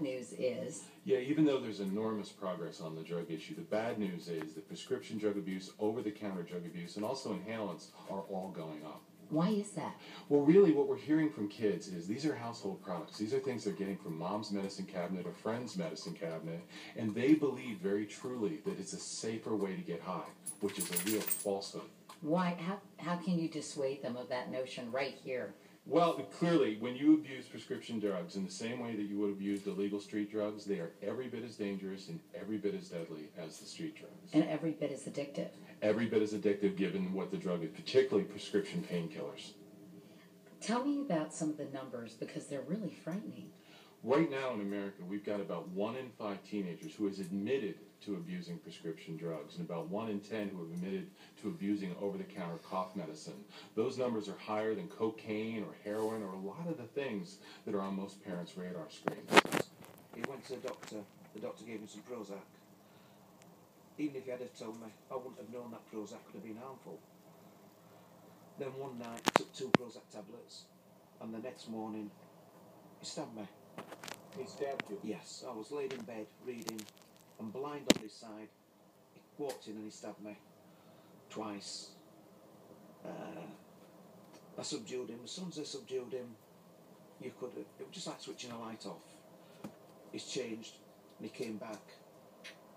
News is... Yeah, even though there's enormous progress on the drug issue, the bad news is that prescription drug abuse, over-the-counter drug abuse, and also inhalants are all going up. Why is that? Well, really, what we're hearing from kids is these are household products. These are things they're getting from mom's medicine cabinet or friend's medicine cabinet, and they believe very truly that it's a safer way to get high, which is a real falsehood. Why? How can you dissuade them of that notion right here? Well, clearly, when you abuse prescription drugs in the same way that you would abuse illegal street drugs, they are every bit as dangerous and every bit as deadly as the street drugs. And every bit as addictive. Every bit as addictive given what the drug is, particularly prescription painkillers. Tell me about some of the numbers, because they're really frightening. Right now in America, we've got about 1 in 5 teenagers who has admitted to abusing prescription drugs, and about 1 in 10 who have admitted to abusing over-the-counter cough medicine. Those numbers are higher than cocaine or heroin or a lot of the things that are on most parents' radar screens. He went to the doctor gave him some Prozac. Even if he had told me, I wouldn't have known that Prozac could have been harmful. Then one night, I took 2 Prozac tablets, and the next morning, he stabbed me. He stabbed you? Yes, I was laid in bed, reading, and blind on his side. He walked in and he stabbed me. Twice. I subdued him. As soon as I subdued him, it was just like switching a light off. He's changed, and he came back,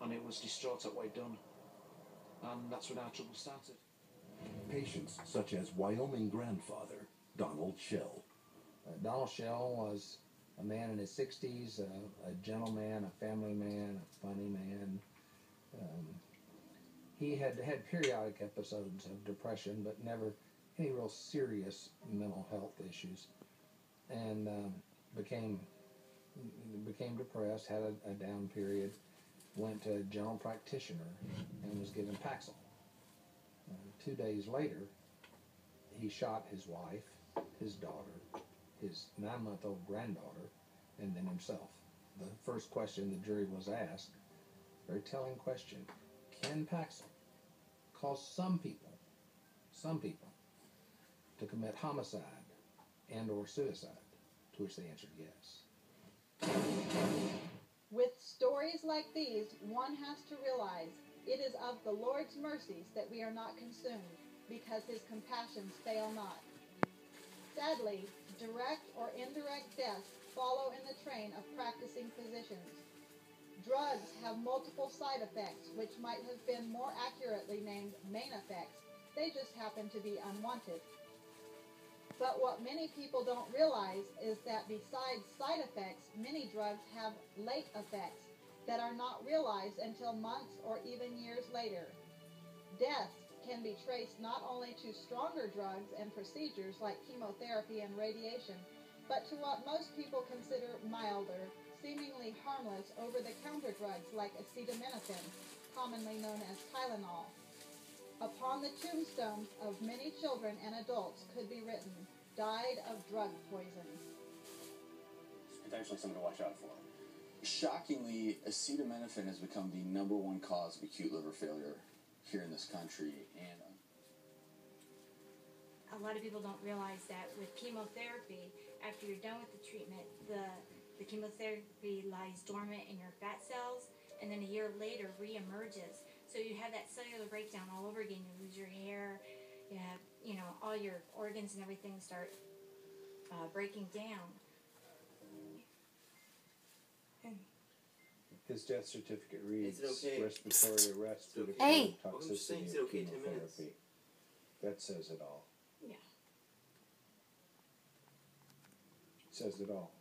and it was distraught at what he'd done. And that's when our trouble started. Patients such as Wyoming grandfather, Donald Shell. Donald Shell was a man in his 60s, a gentleman, a family man, a funny man. He had periodic episodes of depression, but never any real serious mental health issues, and became depressed, had a down period, went to a general practitioner and was given Paxil. 2 days later, he shot his wife, his daughter, his 9-month-old granddaughter, and then himself. The first question the jury was asked, very telling question, can Paxil cause some people to commit homicide and or suicide? To which they answered yes. With stories like these, one has to realize it is of the Lord's mercies that we are not consumed, because his compassions fail not. Sadly, direct or indirect deaths follow in the train of practicing physicians. Drugs have multiple side effects, which might have been more accurately named main effects. They just happen to be unwanted. But what many people don't realize is that besides side effects, many drugs have late effects that are not realized until months or even years later. Deaths can be traced not only to stronger drugs and procedures like chemotherapy and radiation, but to what most people consider milder, seemingly harmless over-the-counter drugs like acetaminophen, commonly known as Tylenol. Upon the tombstones of many children and adults could be written, died of drug poison. It's potentially something to watch out for. Shockingly, acetaminophen has become the #1 cause of acute liver failure here in this country, and a lot of people don't realize that with chemotherapy, after you're done with the treatment, the chemotherapy lies dormant in your fat cells, and then a year later reemerges. So you have that cellular breakdown all over again. You lose your hair, you have, all your organs and everything start breaking down. His death certificate reads okay? respiratory arrest due to Hey! toxicity Is of it okay 10 minutes? chemotherapy. That says it all. Yeah. Says it all.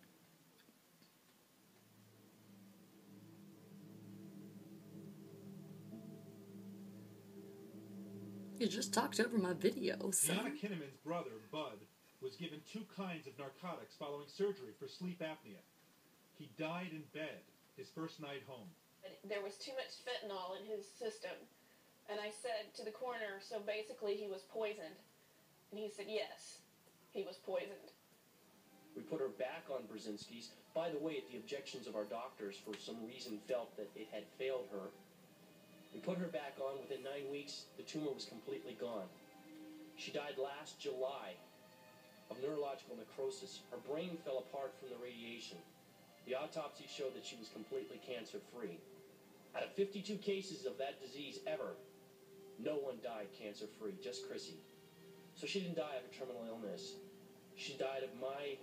You just talked over my video, Deanna Kinnaman's brother, Bud, was given 2 kinds of narcotics following surgery for sleep apnea. He died in bed his first night home. There was too much fentanyl in his system. And I said to the coroner, so basically he was poisoned. And he said, yes, he was poisoned. We put her back on Brzezinski's. By the way, at the objections of our doctors, for some reason felt that it had failed her. We put her back on. Within 9 weeks, the tumor was completely gone. She died last July of neurological necrosis. Her brain fell apart from the radiation. The autopsy showed that she was completely cancer-free. Out of 52 cases of that disease ever, no one died cancer-free, just Chrissy. So she didn't die of a terminal illness. She died of my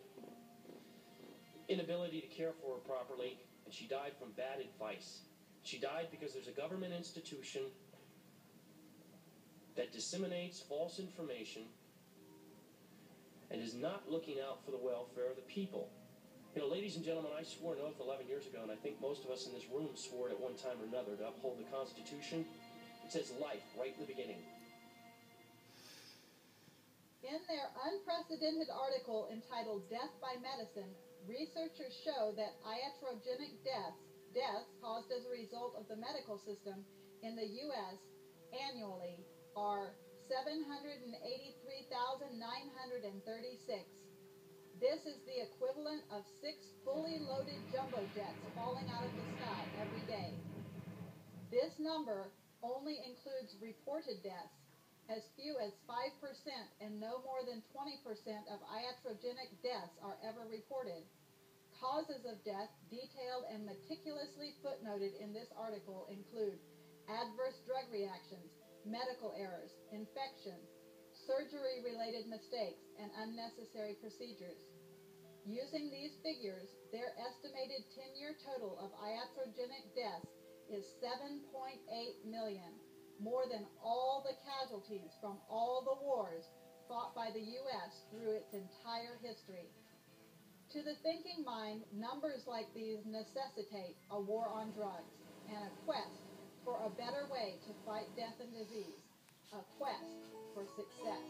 inability to care for her properly, and she died from bad advice. She died because there's a government institution that disseminates false information and is not looking out for the welfare of the people. You know, ladies and gentlemen, I swore an oath 11 years ago, and I think most of us in this room swore at one time or another to uphold the Constitution. It says life right in the beginning. In their unprecedented article entitled Death by Medicine, researchers show that iatrogenic deaths caused as a result of the medical system in the U.S. annually are 783,936. This is the equivalent of 6 fully loaded jumbo jets falling out of the sky every day. This number only includes reported deaths. As few as 5% and no more than 20% of iatrogenic deaths are ever reported. Causes of death detailed and meticulously footnoted in this article include adverse drug reactions, medical errors, infections, surgery-related mistakes, and unnecessary procedures. Using these figures, their estimated 10-year total of iatrogenic deaths is 7.8 million. More than all the casualties from all the wars fought by the U.S. through its entire history. To the thinking mind, numbers like these necessitate a war on drugs and a quest for a better way to fight death and disease, a quest for success.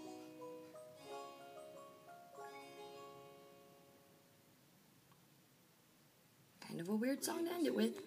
Kind of a weird song to end it with.